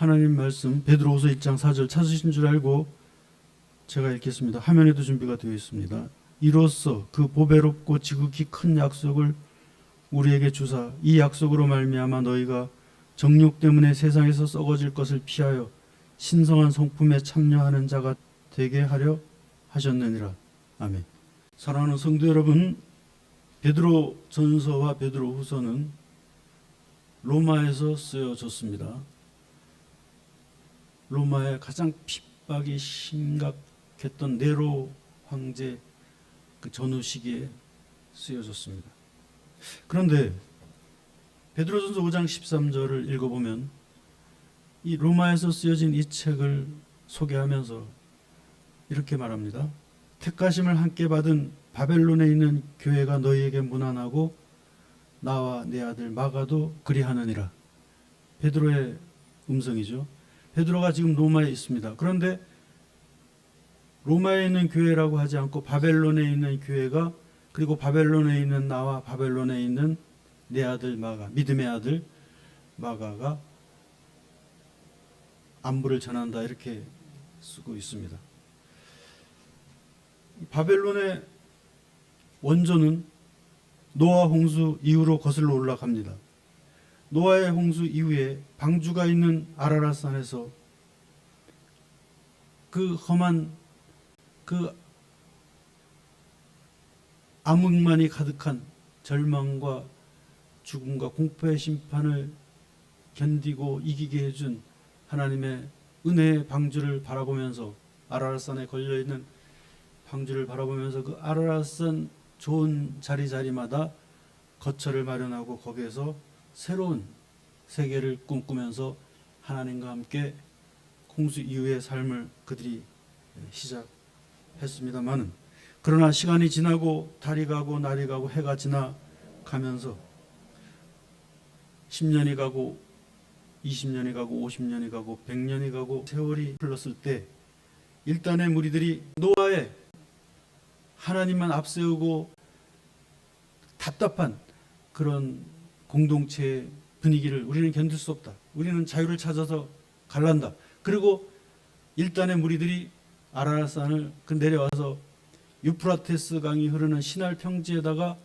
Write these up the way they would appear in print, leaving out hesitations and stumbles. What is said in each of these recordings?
하나님 말씀 베드로후서 1장 4절 찾으신 줄 알고 제가 읽겠습니다. 화면에도 준비가 되어 있습니다. 이로써 그 보배롭고 지극히 큰 약속을 우리에게 주사 이 약속으로 말미암아 너희가 정욕 때문에 세상에서 썩어질 것을 피하여 신성한 성품에 참여하는 자가 되게 하려 하셨느니라. 아멘. 사랑하는 성도 여러분, 베드로 전서와 베드로 후서는 로마에서 쓰여졌습니다. 로마의 가장 핍박이 심각했던 네로 황제 그 전후 시기에 쓰여졌습니다. 그런데 베드로전서 5장 13절을 읽어보면 이 로마에서 쓰여진 이 책을 소개하면서 이렇게 말합니다. 택하심을 함께 받은 바벨론에 있는 교회가 너희에게 문안하고 나와 내 아들 마가도 그리하느니라. 베드로의 음성이죠. 베드로가 지금 로마에 있습니다. 그런데 로마에 있는 교회라고 하지 않고 바벨론에 있는 교회가, 그리고 바벨론에 있는 나와 바벨론에 있는 내 아들 마가, 믿음의 아들 마가가 안부를 전한다, 이렇게 쓰고 있습니다. 바벨론의 원조는 노아 홍수 이후로 거슬러 올라갑니다. 노아의 홍수 이후에 방주가 있는 아라랏산에서 그 험한 그 암흑만이 가득한 절망과 죽음과 공포의 심판을 견디고 이기게 해준 하나님의 은혜의 방주를 바라보면서, 아라랏산에 걸려있는 방주를 바라보면서 그 아라랏산 좋은 자리자리마다 거처를 마련하고 거기에서 새로운 세계를 꿈꾸면서 하나님과 함께 홍수 이후의 삶을 그들이 시작했습니다마는, 그러나 시간이 지나고 달이 가고 날이 가고 해가 지나가면서 10년이 가고 20년이 가고 50년이 가고 100년이 가고 세월이 흘렀을 때 일단의 무리들이 노아의 하나님만 앞세우고 답답한 그런 공동체의 분위기를 우리는 견딜 수 없다. 우리는 자유를 찾아서 갈란다. 그리고 일단의 무리들이 아라랏산을 내려와서 유프라테스 강이 흐르는 시날 평지에다가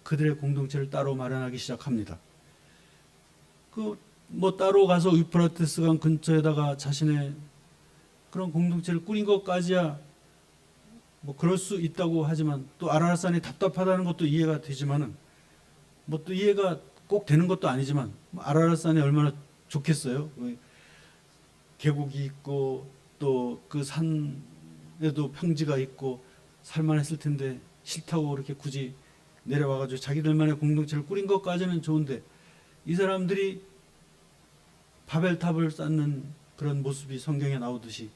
그들의 공동체를 따로 마련하기 시작합니다. 따로 가서 유프라테스 강 근처에다가 자신의 그런 공동체를 꾸린 것까지야 그럴 수 있다고 하지만, 또 아라랏산이 답답하다는 것도 이해가 되지만은 또 이해가 꼭 되는 것도 아니지만, 아라랏산이 얼마나 좋겠어요. 계곡이 있고 또 그 산에도 평지가 있고 살만했을 텐데 싫다고 그렇게 굳이 내려와가지고 자기들만의 공동체를 꾸린 것까지는 좋은데, 이 사람들이 바벨탑을 쌓는 그런 모습이 성경에 나오듯이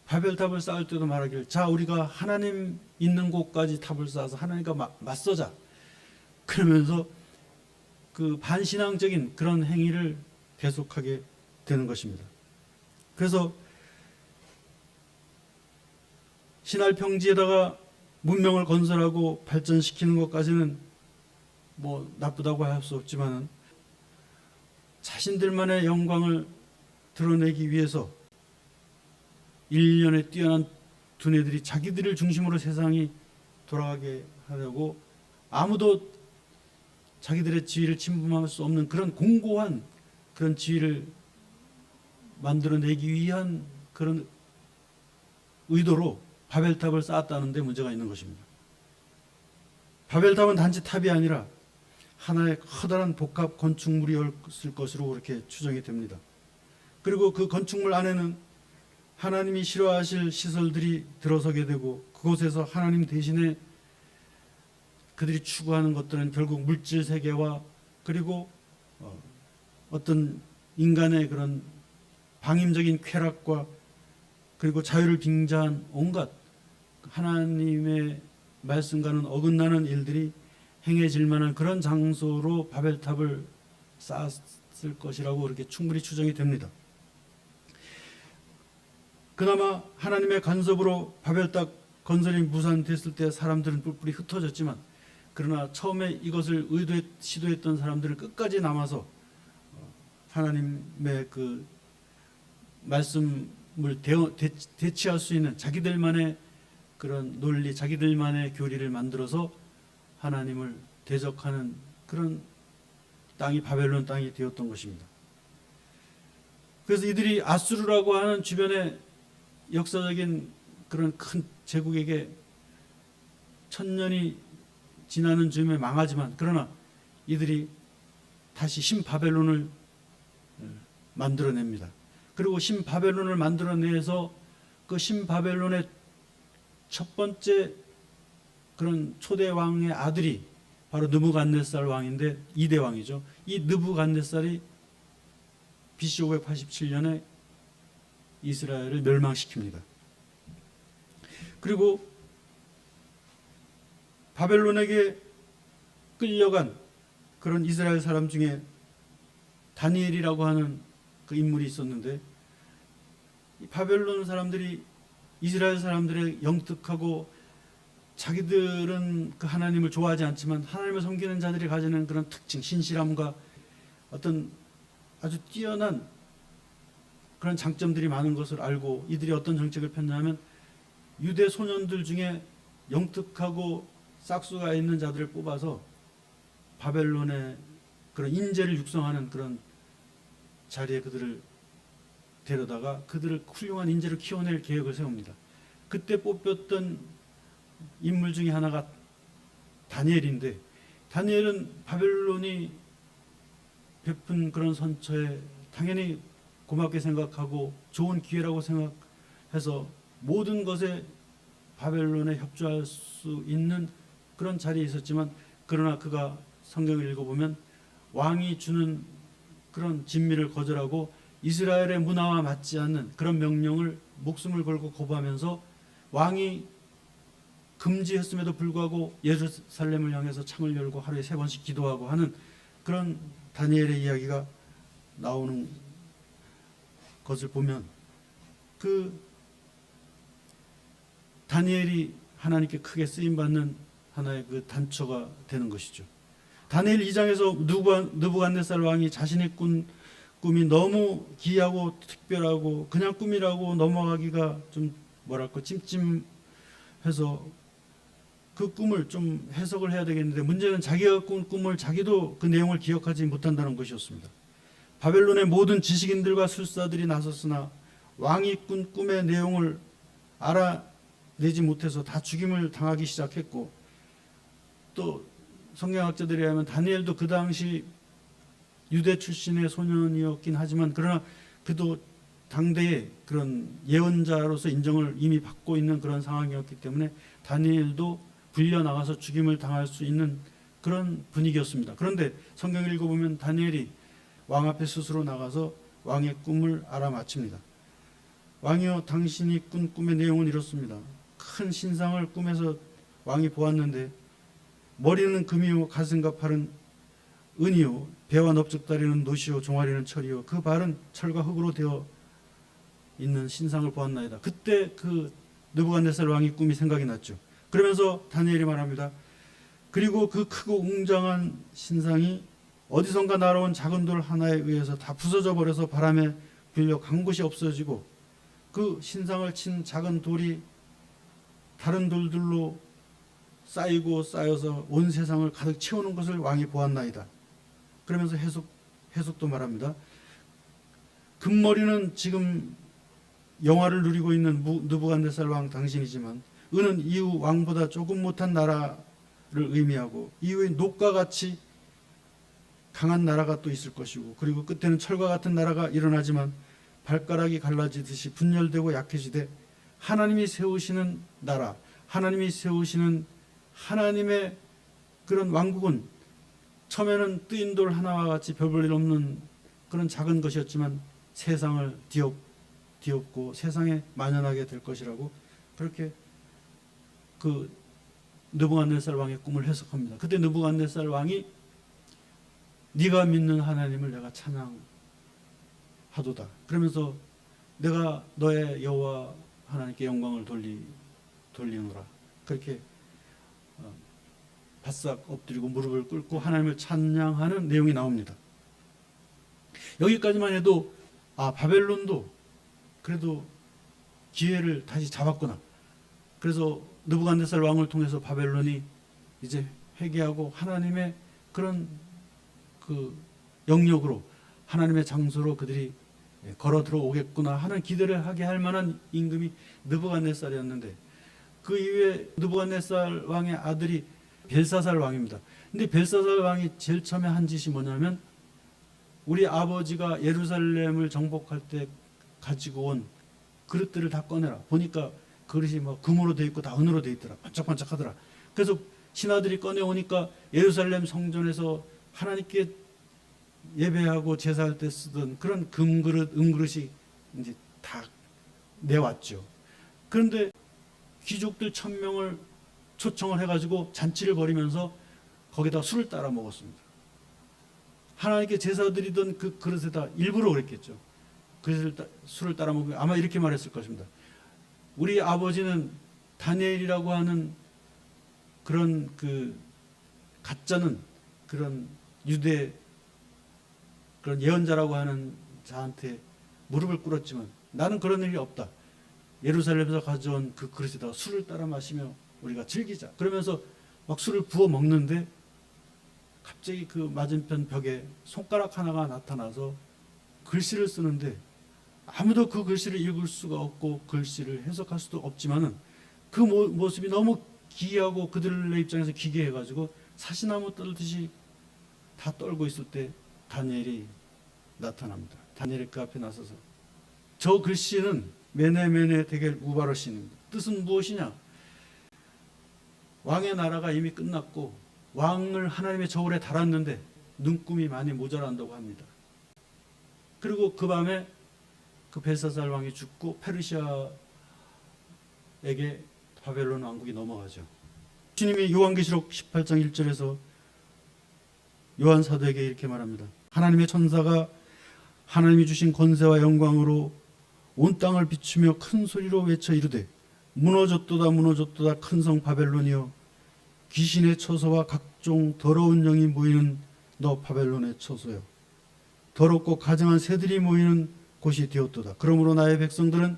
바벨탑을 쌓을 때도 말하기를, 자 우리가 하나님 있는 곳까지 탑을 쌓아서 하나님과 맞서자, 그러면서 그 반신앙적인 그런 행위를 계속하게 되는 것입니다. 그래서 신할 평지에다가 문명을 건설하고 발전시키는 것까지는 나쁘다고 할 수 없지만, 자신들만의 영광을 드러내기 위해서 일련의 뛰어난 두뇌들이 자기들을 중심으로 세상이 돌아가게 하려고 아무도 자기들의 지위를 침범할 수 없는 그런 공고한 그런 지위를 만들어내기 위한 그런 의도로 바벨탑을 쌓았다는 데 문제가 있는 것입니다. 바벨탑은 단지 탑이 아니라 하나의 커다란 복합 건축물이었을 것으로 그렇게 추정이 됩니다. 그리고 그 건축물 안에는 하나님이 싫어하실 시설들이 들어서게 되고, 그곳에서 하나님 대신에 그들이 추구하는 것들은 결국 물질 세계와 그리고 어떤 인간의 그런 방임적인 쾌락과 그리고 자유를 빙자한 온갖 하나님의 말씀과는 어긋나는 일들이 행해질 만한 그런 장소로 바벨탑을 쌓았을 것이라고 그렇게 충분히 추정이 됩니다. 그나마 하나님의 간섭으로 바벨탑 건설이 무산됐을 때 사람들은 뿔뿔이 흩어졌지만, 그러나 처음에 이것을 시도했던 사람들은 끝까지 남아서 하나님의 그 말씀을 대치할 수 있는 자기들만의 그런 논리, 자기들만의 교리를 만들어서 하나님을 대적하는 그런 땅이 바벨론 땅이 되었던 것입니다. 그래서 이들이 아수르라고 하는 주변의 역사적인 그런 큰 제국에게 천년이 지나는 즈음에 망하지만, 그러나 이들이 다시 신바벨론을 만들어냅니다. 그리고 신바벨론을 만들어내서 그 신바벨론의 첫 번째 그런 초대 왕의 아들이 바로 느부갓네살 왕인데 2대 왕이죠. 이 느부갓네살이 BC 587년에 이스라엘을 멸망시킵니다. 그리고 바벨론에게 끌려간 그런 이스라엘 사람 중에 다니엘이라고 하는 그 인물이 있었는데, 이 바벨론 사람들이 이스라엘 사람들의 영특하고 자기들은 그 하나님을 좋아하지 않지만 하나님을 섬기는 자들이 가지는 그런 특징, 신실함과 어떤 아주 뛰어난 그런 장점들이 많은 것을 알고 이들이 어떤 정책을 폈냐면, 유대 소년들 중에 영특하고 싹수가 있는 자들을 뽑아서 바벨론의 그런 인재를 육성하는 그런 자리에 그들을 데려다가 그들을 훌륭한 인재를 키워낼 계획을 세웁니다. 그때 뽑혔던 인물 중에 하나가 다니엘인데, 다니엘은 바벨론이 베푼 그런 선처에 당연히 고맙게 생각하고 좋은 기회라고 생각해서 모든 것에 바벨론에 협조할 수 있는 그런 자리에 있었지만, 그러나 그가 성경을 읽어보면 왕이 주는 그런 진미를 거절하고 이스라엘의 문화와 맞지 않는 그런 명령을 목숨을 걸고 거부하면서 왕이 금지했음에도 불구하고 예루살렘을 향해서 창을 열고 하루에 3번씩 기도하고 하는 그런 다니엘의 이야기가 나오는 것을 보면, 그 다니엘이 하나님께 크게 쓰임받는 하나의 그 단초가 되는 것이죠. 다니엘 2장에서 느부갓네살 왕이 자신의 꿈이 너무 기이하고 특별하고 그냥 꿈이라고 넘어가기가 좀 뭐랄까 찜찜해서 그 꿈을 좀 해석을 해야 되겠는데, 문제는 자기가 꾼 꿈을 자기도 그 내용을 기억하지 못한다는 것이었습니다. 바벨론의 모든 지식인들과 술사들이 나섰으나 왕이 꾼 꿈의 내용을 알아내지 못해서 다 죽임을 당하기 시작했고, 또 성경학자들에 의하면 다니엘도 그 당시 유대 출신의 소년이었긴 하지만, 그러나 그도 당대의 그런 예언자로서 인정을 이미 받고 있는 그런 상황이었기 때문에 다니엘도 불려나가서 죽임을 당할 수 있는 그런 분위기였습니다. 그런데 성경을 읽어보면 다니엘이 왕 앞에 스스로 나가서 왕의 꿈을 알아맞힙니다. 왕이여, 당신이 꾼 꿈의 내용은 이렇습니다. 큰 신상을 꿈에서 왕이 보았는데 머리는 금이요 가슴과 팔은 은이요 배와 넓적다리는 노시요 종아리는 철이요 그 발은 철과 흙으로 되어 있는 신상을 보았나이다. 그때 그 느부갓네살 왕의 꿈이 생각이 났죠. 그러면서 다니엘이 말합니다. 그리고 그 크고 웅장한 신상이 어디선가 날아온 작은 돌 하나에 의해서 다 부서져 버려서 바람에 불려 간 곳이 없어지고, 그 신상을 친 작은 돌이 다른 돌들로 쌓이고 쌓여서 온 세상을 가득 채우는 것을 왕이 보았나이다. 그러면서 해석도 말합니다. 금머리는 지금 영화를 누리고 있는 느부갓네살 왕 당신이지만, 은은 이후 왕보다 조금 못한 나라를 의미하고, 이후에 녹과 같이 강한 나라가 또 있을 것이고, 그리고 끝에는 철과 같은 나라가 일어나지만 발가락이 갈라지듯이 분열되고 약해지되, 하나님이 세우시는 나라, 하나님이 세우시는 하나님의 그런 왕국은 처음에는 뜨인 돌 하나와 같이 별 볼 일 없는 그런 작은 것이었지만 세상을 뒤엎고 세상에 만연하게 될 것이라고, 그렇게 그 느부갓네살 왕의 꿈을 해석합니다. 그때 느부갓네살 왕이 네가 믿는 하나님을 내가 찬양하도다. 그러면서 내가 너의 여호와 하나님께 영광을 돌리노라. 그렇게 바싹 엎드리고 무릎을 꿇고 하나님을 찬양하는 내용이 나옵니다. 여기까지만 해도 바벨론도 그래도 기회를 다시 잡았구나. 그래서 느부갓네살 왕을 통해서 바벨론이 이제 회개하고 하나님의 그런 그 영역으로, 하나님의 장소로 그들이 걸어 들어오겠구나 하는 기대를 하게 할 만한 임금이 느부갓네살이었는데, 그 이후에 느부갓네살 왕의 아들이 벨사살 왕입니다. 근데 벨사살 왕이 제일 처음에 한 짓이 뭐냐면, 우리 아버지가 예루살렘을 정복할 때 가지고 온 그릇들을 다 꺼내라. 보니까 그릇이 뭐 금으로 돼 있고 다 은으로 돼 있더라. 반짝반짝하더라. 그래서 신하들이 꺼내오니까 예루살렘 성전에서 하나님께 예배하고 제사할 때 쓰던 그런 금그릇, 은그릇이 이제 다 내왔죠. 그런데 귀족들 1000명을 초청을 해가지고 잔치를 벌이면서 거기다 술을 따라 먹었습니다. 하나님께 제사 드리던 그 그릇에다 일부러 그랬겠죠. 술을 따라 먹고 아마 이렇게 말했을 것입니다. 우리 아버지는 다니엘이라고 하는 그런 그 가짜는 그런 유대 그런 예언자라고 하는 자한테 무릎을 꿇었지만 나는 그런 일이 없다. 예루살렘에서 가져온 그 그릇에다가 술을 따라 마시며 우리가 즐기자. 그러면서 막 술을 부어 먹는데 갑자기 그 맞은편 벽에 손가락 하나가 나타나서 글씨를 쓰는데, 아무도 그 글씨를 읽을 수가 없고 글씨를 해석할 수도 없지만은 그 모습이 너무 기이하고 그들의 입장에서 기괴해가지고 사시나무 떨듯이 다 떨고 있을 때 다니엘이 나타납니다. 다니엘이 그 앞에 나서서, 저 글씨는 메네메네 데겔 우바르신입니다. 뜻은 무엇이냐? 왕의 나라가 이미 끝났고 왕을 하나님의 저울에 달았는데 눈금이 많이 모자란다고 합니다. 그리고 그 밤에 그 벨사살 왕이 죽고 페르시아에게 바벨론 왕국이 넘어가죠. 주님이 요한계시록 18장 1절에서 요한 사도에게 이렇게 말합니다. 하나님의 천사가 하나님이 주신 권세와 영광으로 온 땅을 비추며 큰 소리로 외쳐 이르되, 무너졌도다 무너졌도다 큰 성 바벨론이여, 귀신의 처소와 각종 더러운 영이 모이는 너 바벨론의 처소여, 더럽고 가증한 새들이 모이는 곳이 되었도다. 그러므로 나의 백성들은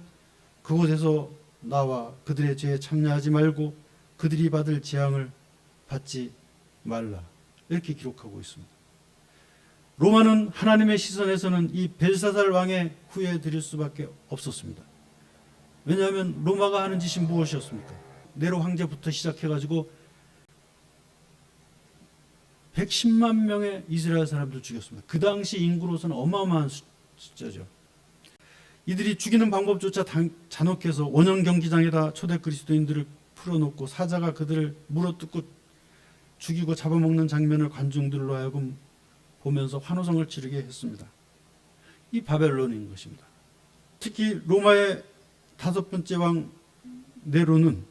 그곳에서 나와 그들의 죄에 참여하지 말고 그들이 받을 재앙을 받지 말라. 이렇게 기록하고 있습니다. 로마는 하나님의 시선에서는 이 벨사살 왕의 후에 드릴 수밖에 없었습니다. 왜냐하면 로마가 하는 짓이 무엇이었습니까? 네로 황제부터 시작해가지고 110만 명의 이스라엘 사람들 죽였습니다. 그 당시 인구로서는 어마어마한 숫자죠. 이들이 죽이는 방법조차 잔혹해서 원형 경기장에다 초대 그리스도인들을 풀어놓고 사자가 그들을 물어뜯고 죽이고 잡아먹는 장면을 관중들로 하여금 보면서 환호성을 지르게 했습니다. 이 바벨론인 것입니다. 특히 로마의 5번째 왕 네로는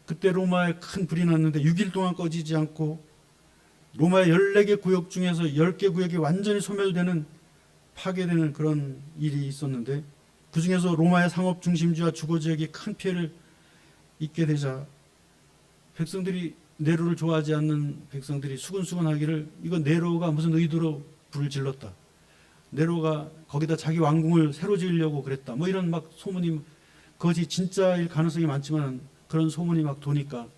그때 로마에 큰 불이 났는데 6일 동안 꺼지지 않고 로마의 14개 구역 중에서 10개 구역이 완전히 소멸되는, 파괴되는 그런 일이 있었는데, 그 중에서 로마의 상업 중심지와 주거 지역이 큰 피해를 입게 되자 백성들이, 네로를 좋아하지 않는 백성들이 수근수근하기를, 이건 네로가 무슨 의도로 불을 질렀다, 네로가 거기다 자기 왕궁을 새로 지으려고 그랬다, 뭐 이런 막 소문이, 그것이 진짜일 가능성이 많지만 그런 소문이 막 도니까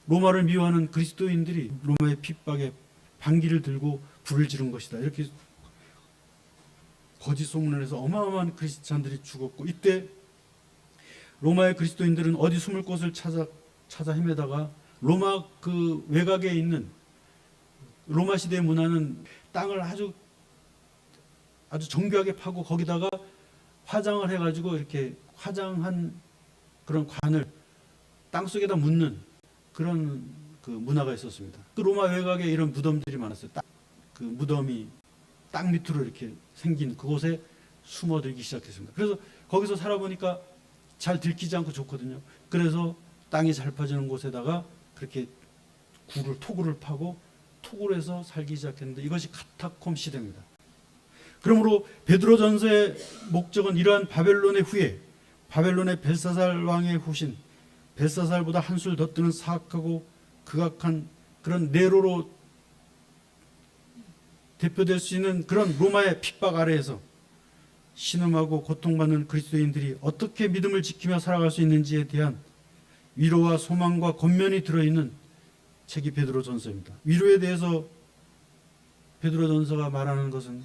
로마를 미워하는 그리스도인들이 로마의 핍박에 반기를 들고 불을 지른 것이다, 이렇게 거짓 소문을 해서 어마어마한 크리스찬들이 죽었고, 이때 로마의 그리스도인들은 어디 숨을 곳을 찾아 헤매다가 로마 그 외곽에 있는, 로마 시대의 문화는 땅을 아주 정교하게 파고 거기다가 화장을 해가지고 이렇게 화장한 그런 관을 땅속에다 묻는 그런 그 문화가 있었습니다. 그 로마 외곽에 이런 무덤들이 많았어요. 그 무덤이 땅 밑으로 이렇게 생긴 그곳에 숨어들기 시작했습니다. 그래서 거기서 살아보니까 잘 들키지 않고 좋거든요. 그래서 땅이 잘 파지는 곳에다가 그렇게 토굴을 파고 토굴에서 살기 시작했는데, 이것이 카타콤 시대입니다. 그러므로 베드로전서의 목적은 이러한 바벨론의 후예, 바벨론의 벨사살 왕의 후신, 벨사살보다 한술 더 뜨는 사악하고 극악한 그런 네로로 대표될 수 있는 그런 로마의 핍박 아래에서 신음하고 고통받는 그리스도인들이 어떻게 믿음을 지키며 살아갈 수 있는지에 대한 위로와 소망과 권면이 들어있는 책이 베드로전서입니다. 위로에 대해서 베드로전서가 말하는 것은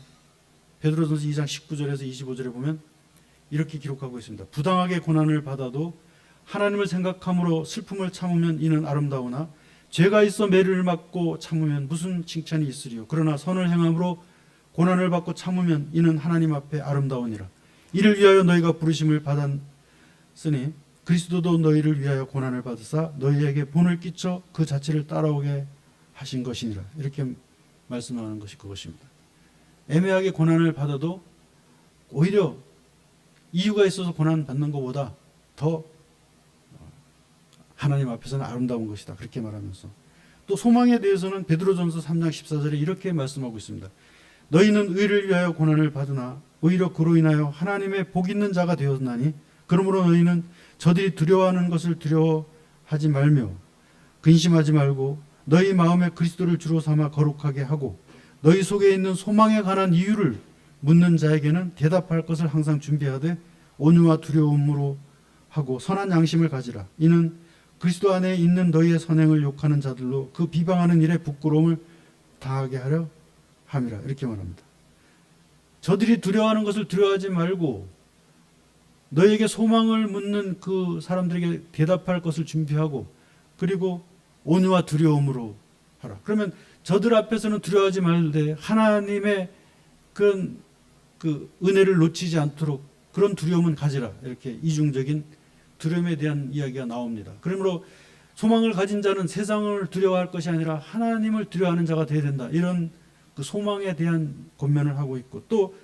베드로전서 2장 19절에서 25절에 보면 이렇게 기록하고 있습니다. 부당하게 고난을 받아도 하나님을 생각함으로 슬픔을 참으면 이는 아름다우나 죄가 있어 매를 맞고 참으면 무슨 칭찬이 있으리요. 그러나 선을 행함으로 고난을 받고 참으면 이는 하나님 앞에 아름다우니라. 이를 위하여 너희가 부르심을 받았으니 그리스도도 너희를 위하여 고난을 받으사 너희에게 본을 끼쳐 그 자체를 따라오게 하신 것이니라. 이렇게 말씀하는 것이 그것입니다. 애매하게 고난을 받아도 오히려 이유가 있어서 고난 받는 것보다 더 하나님 앞에서는 아름다운 것이다. 그렇게 말하면서 또 소망에 대해서는 베드로전서 3장 14절에 이렇게 말씀하고 있습니다. 너희는 의를 위하여 고난을 받으나 오히려 그로 인하여 하나님의 복 있는 자가 되었나니 그러므로 너희는 저들이 두려워하는 것을 두려워하지 말며 근심하지 말고 너희 마음에 그리스도를 주로 삼아 거룩하게 하고 너희 속에 있는 소망에 관한 이유를 묻는 자에게는 대답할 것을 항상 준비하되 온유와 두려움으로 하고 선한 양심을 가지라. 이는 그리스도 안에 있는 너희의 선행을 욕하는 자들로 그 비방하는 일에 부끄러움을 당하게 하려 함이라. 이렇게 말합니다. 저들이 두려워하는 것을 두려워하지 말고 너희에게 소망을 묻는 그 사람들에게 대답할 것을 준비하고 그리고 온유와 두려움으로 하라. 그러면 저들 앞에서는 두려워하지 말되 하나님의 그런 그 은혜를 놓치지 않도록 그런 두려움은 가지라. 이렇게 이중적인 두려움에 대한 이야기가 나옵니다. 그러므로 소망을 가진 자는 세상을 두려워할 것이 아니라 하나님을 두려워하는 자가 되어야 된다. 이런 그 소망에 대한 권면을 하고 있고 또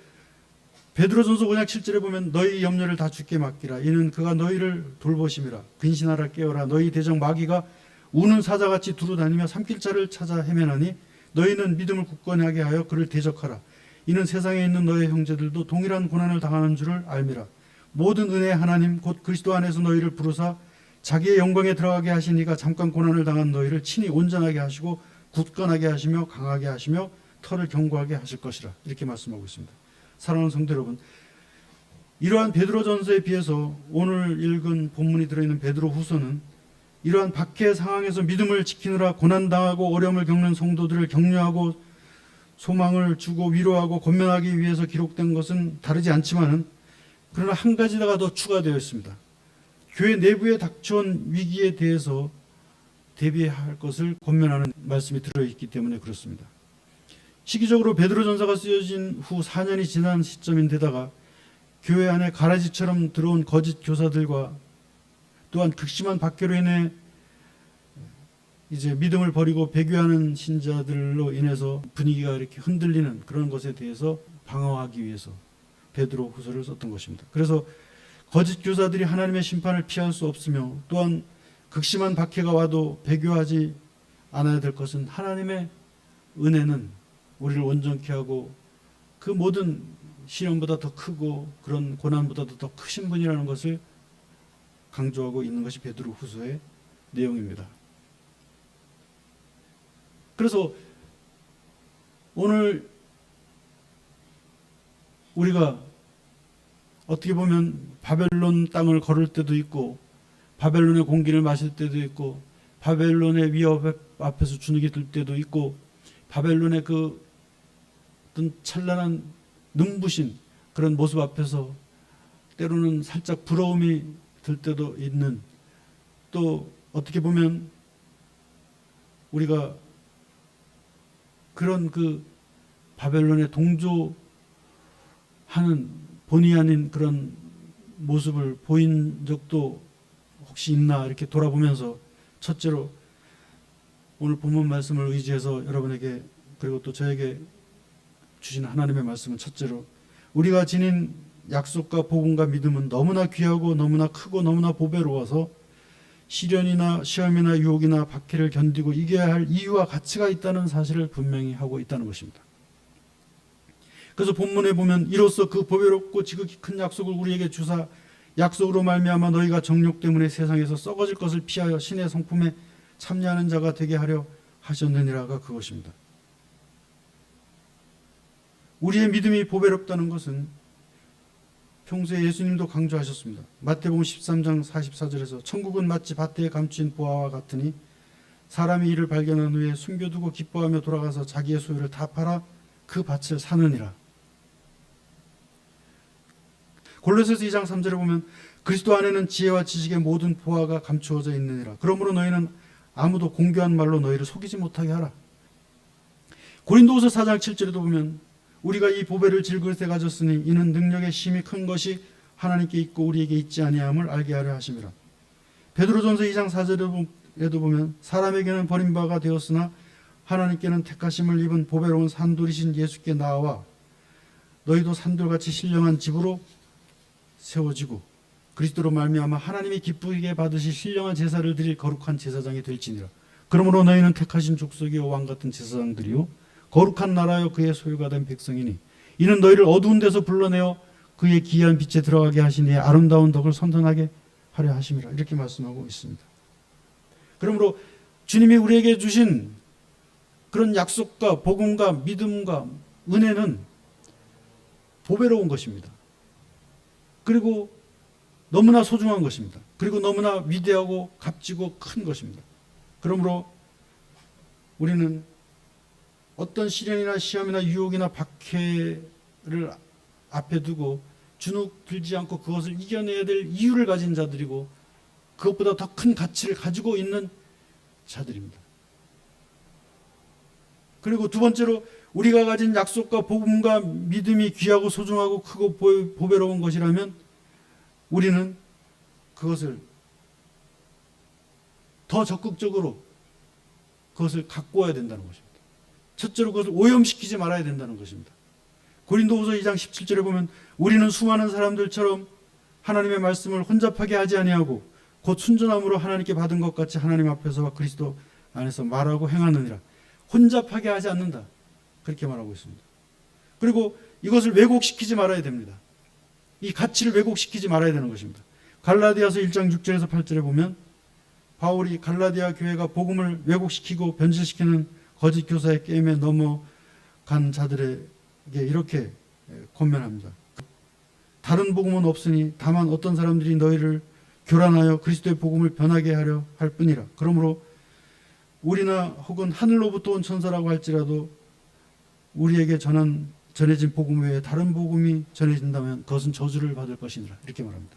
베드로전서 5장 7절에 보면 너희 염려를 다 주께 맡기라. 이는 그가 너희를 돌보심이라. 근신하라 깨어라. 너희 대적 마귀가 우는 사자같이 두루다니며 삼킬 자를 찾아 헤매나니 너희는 믿음을 굳건하게 하여 그를 대적하라. 이는 세상에 있는 너희 형제들도 동일한 고난을 당하는 줄을 알미라. 모든 은혜 하나님 곧 그리스도 안에서 너희를 부르사 자기의 영광에 들어가게 하신 이가 잠깐 고난을 당한 너희를 친히 온전하게 하시고 굳건하게 하시며 강하게 하시며 털을 견고하게 하실 것이라. 이렇게 말씀하고 있습니다. 사랑하는 성도 여러분, 이러한 베드로전서에 비해서 오늘 읽은 본문이 들어있는 베드로후서는 이러한 박해의 상황에서 믿음을 지키느라 고난당하고 어려움을 겪는 성도들을 격려하고 소망을 주고 위로하고 권면하기 위해서 기록된 것은 다르지 않지만은 그러나 한 가지가 더 추가되어 있습니다. 교회 내부에 닥쳐온 위기에 대해서 대비할 것을 권면하는 말씀이 들어있기 때문에 그렇습니다. 시기적으로 베드로전서가 쓰여진 후 4년이 지난 시점인데다가 교회 안에 가라지처럼 들어온 거짓 교사들과 또한 극심한 박해로 인해 이제 믿음을 버리고 배교하는 신자들로 인해서 분위기가 이렇게 흔들리는 그런 것에 대해서 방어하기 위해서 베드로 후서를 썼던 것입니다. 그래서 거짓 교사들이 하나님의 심판을 피할 수 없으며 또한 극심한 박해가 와도 배교하지 않아야 될 것은 하나님의 은혜는 우리를 온전케 하고 그 모든 시련보다 더 크고 그런 고난보다도 더 크신 분이라는 것을 강조하고 있는 것이 베드로 후서의 내용입니다. 그래서 오늘 우리가 어떻게 보면 바벨론 땅을 걸을 때도 있고 바벨론의 공기를 마실 때도 있고 바벨론의 위협 앞에서 주눅이 들 때도 있고 바벨론의 그 어떤 찬란한 눈부신 그런 모습 앞에서 때로는 살짝 부러움이 들 때도 있는, 또 어떻게 보면 우리가 그런 그 바벨론에 동조하는 본의 아닌 그런 모습을 보인 적도 혹시 있나 이렇게 돌아보면서 첫째로 오늘 본문 말씀을 의지해서 여러분에게 그리고 또 저에게 주신 하나님의 말씀은 첫째로 우리가 지닌 약속과 복음과 믿음은 너무나 귀하고 너무나 크고 너무나 보배로워서 시련이나 시험이나 유혹이나 박해를 견디고 이겨야 할 이유와 가치가 있다는 사실을 분명히 하고 있다는 것입니다. 그래서 본문에 보면 이로써 그 보배롭고 지극히 큰 약속을 우리에게 주사 약속으로 말미암아 너희가 정욕 때문에 세상에서 썩어질 것을 피하여 신의 성품에 참여하는 자가 되게 하려 하셨느니라가 그것입니다. 우리의 믿음이 보배롭다는 것은 평소에 예수님도 강조하셨습니다. 마태복음 13장 44절에서 천국은 마치 밭에 감춘 보화와 같으니 사람이 이를 발견한 후에 숨겨두고 기뻐하며 돌아가서 자기의 소유를 다 팔아 그 밭을 사느니라. 골로새서 2장 3절에 보면 그리스도 안에는 지혜와 지식의 모든 보화가 감추어져 있느니라. 그러므로 너희는 아무도 공교한 말로 너희를 속이지 못하게 하라. 고린도후서 4장 7절에도 보면 우리가 이 보배를 질그릇에 가졌으니 이는 능력의 힘이 큰 것이 하나님께 있고 우리에게 있지 아니함을 알게 하려 하심이라. 베드로전서 2장 4절에도 보면 사람에게는 버림바가 되었으나 하나님께는 택하심을 입은 보배로운 산돌이신 예수께 나와 너희도 산돌같이 신령한 집으로 세워지고 그리스도로 말미암아 하나님이 기쁘게 받으실 신령한 제사를 드릴 거룩한 제사장이 될지니라. 그러므로 너희는 택하신 족속이요 왕같은 제사장들이요 거룩한 나라요 그의 소유가 된 백성이니 이는 너희를 어두운 데서 불러내어 그의 기이한 빛에 들어가게 하신 이의 아름다운 덕을 선전하게 하려 하심이라. 이렇게 말씀하고 있습니다. 그러므로 주님이 우리에게 주신 그런 약속과 복음과 믿음과 은혜는 보배로운 것입니다. 그리고 너무나 소중한 것입니다. 그리고 너무나 위대하고 값지고 큰 것입니다. 그러므로 우리는 어떤 시련이나 시험이나 유혹이나 박해를 앞에 두고 주눅 들지 않고 그것을 이겨내야 될 이유를 가진 자들이고 그것보다 더 큰 가치를 가지고 있는 자들입니다. 그리고 두 번째로 우리가 가진 약속과 복음과 믿음이 귀하고 소중하고 크고 보배로운 것이라면 우리는 그것을 더 적극적으로 그것을 갖고 와야 된다는 것입니다. 첫째로 그것을 오염시키지 말아야 된다는 것입니다. 고린도후서 2장 17절에 보면 우리는 수많은 사람들처럼 하나님의 말씀을 혼잡하게 하지 아니하고 곧 순전함으로 하나님께 받은 것 같이 하나님 앞에서와 그리스도 안에서 말하고 행하느니라. 혼잡하게 하지 않는다. 그렇게 말하고 있습니다. 그리고 이것을 왜곡시키지 말아야 됩니다. 이 가치를 왜곡시키지 말아야 되는 것입니다. 갈라디아서 1장 6절에서 8절에 보면 바울이 갈라디아 교회가 복음을 왜곡시키고 변질시키는 거짓 교사의 게임에 넘어간 자들에게 이렇게 권면합니다. 다른 복음은 없으니 다만 어떤 사람들이 너희를 교란하여 그리스도의 복음을 변하게 하려 할 뿐이라. 그러므로 우리나 혹은 하늘로부터 온 천사라고 할지라도 우리에게 전해진 복음 외에 다른 복음이 전해진다면 그것은 저주를 받을 것이니라. 이렇게 말합니다.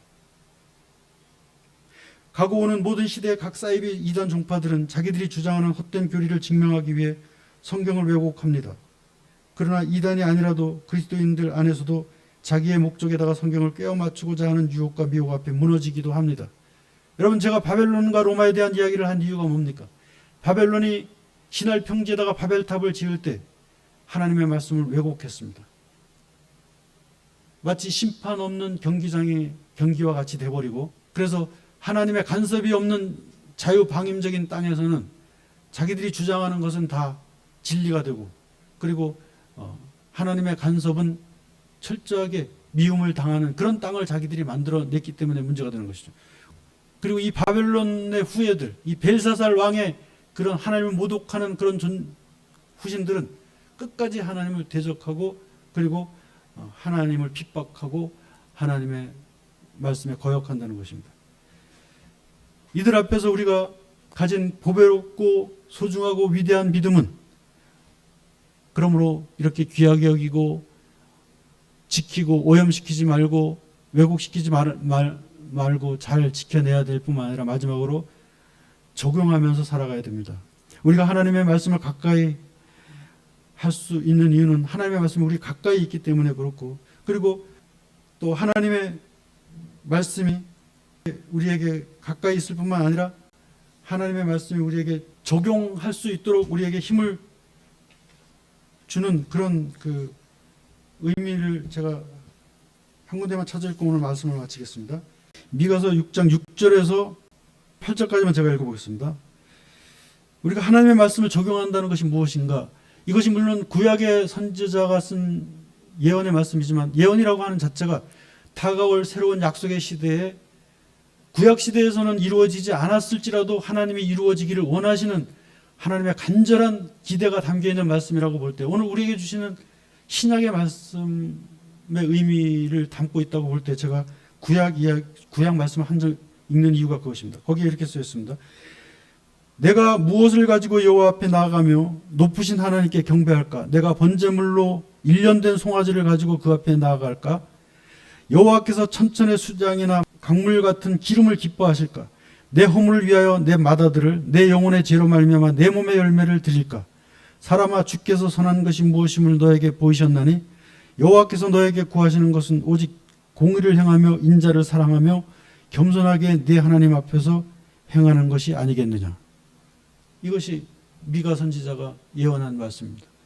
가고 오는 모든 시대의 각 사이비 이단 종파들은 자기들이 주장하는 헛된 교리를 증명하기 위해 성경을 왜곡합니다. 그러나 이단이 아니라도 그리스도인들 안에서도 자기의 목적에다가 성경을 꿰어 맞추고자 하는 유혹과 미혹 앞에 무너지기도 합니다. 여러분, 제가 바벨론과 로마에 대한 이야기를 한 이유가 뭡니까? 바벨론이 신할 평지에다가 바벨탑을 지을 때 하나님의 말씀을 왜곡했습니다. 마치 심판 없는 경기장의 경기와 같이 돼버리고, 그래서 하나님의 간섭이 없는 자유방임적인 땅에서는 자기들이 주장하는 것은 다 진리가 되고, 그리고 하나님의 간섭은 철저하게 미움을 당하는 그런 땅을 자기들이 만들어냈기 때문에 문제가 되는 것이죠. 그리고 이 바벨론의 후예들, 이 벨사살 왕의 그런 하나님을 모독하는 그런 후신들은 끝까지 하나님을 대적하고, 그리고 하나님을 핍박하고 하나님의 말씀에 거역한다는 것입니다. 이들 앞에서 우리가 가진 보배롭고 소중하고 위대한 믿음은 그러므로 이렇게 귀하게 여기고 지키고 오염시키지 말고 왜곡시키지 말고 잘 지켜내야 될 뿐만 아니라 마지막으로 적용하면서 살아가야 됩니다. 우리가 하나님의 말씀을 가까이 할 수 있는 이유는 하나님의 말씀이 우리 가까이 있기 때문에 그렇고, 그리고 또 하나님의 말씀이 우리에게 가까이 있을 뿐만 아니라 하나님의 말씀이 우리에게 적용할 수 있도록 우리에게 힘을 주는 그런 그 의미를 제가 한 군데만 찾아 읽고 오늘 말씀을 마치겠습니다. 미가서 6장 6절에서 8절까지만 제가 읽어보겠습니다. 우리가 하나님의 말씀을 적용한다는 것이 무엇인가? 이것이 물론 구약의 선지자가 쓴 예언의 말씀이지만, 예언이라고 하는 자체가 다가올 새로운 약속의 시대에 구약 시대에서는 이루어지지 않았을지라도 하나님이 이루어지기를 원하시는 하나님의 간절한 기대가 담겨있는 말씀이라고 볼 때, 오늘 우리에게 주시는 신약의 말씀은 의미를 담고 있다고 볼 때 제가 구약 말씀을 한 절 읽는 이유가 그것입니다. 거기에 이렇게 써 있습니다. 내가 무엇을 가지고 여호와 앞에 나아가며 높으신 하나님께 경배할까? 내가 번제물로 1년 된 송아지를 가지고 그 앞에 나아갈까? 여호와께서 천천의 수장이나 강물 같은 기름을 기뻐하실까? 내 허물을 위하여 내 맏아들을 내 영혼의 죄로 말미암아 내 몸의 열매를 드릴까? 사람아, 주께서 선한 것이 무엇임을 너에게 보이셨나니 여호와께서 너에게 구하시는 것은 오직 공의를 행하며 인자를 사랑하며 겸손하게 네 하나님 앞에서 행하는 것이 아니겠느냐. 이것이 미가 선지자가 예언한 말씀입니다.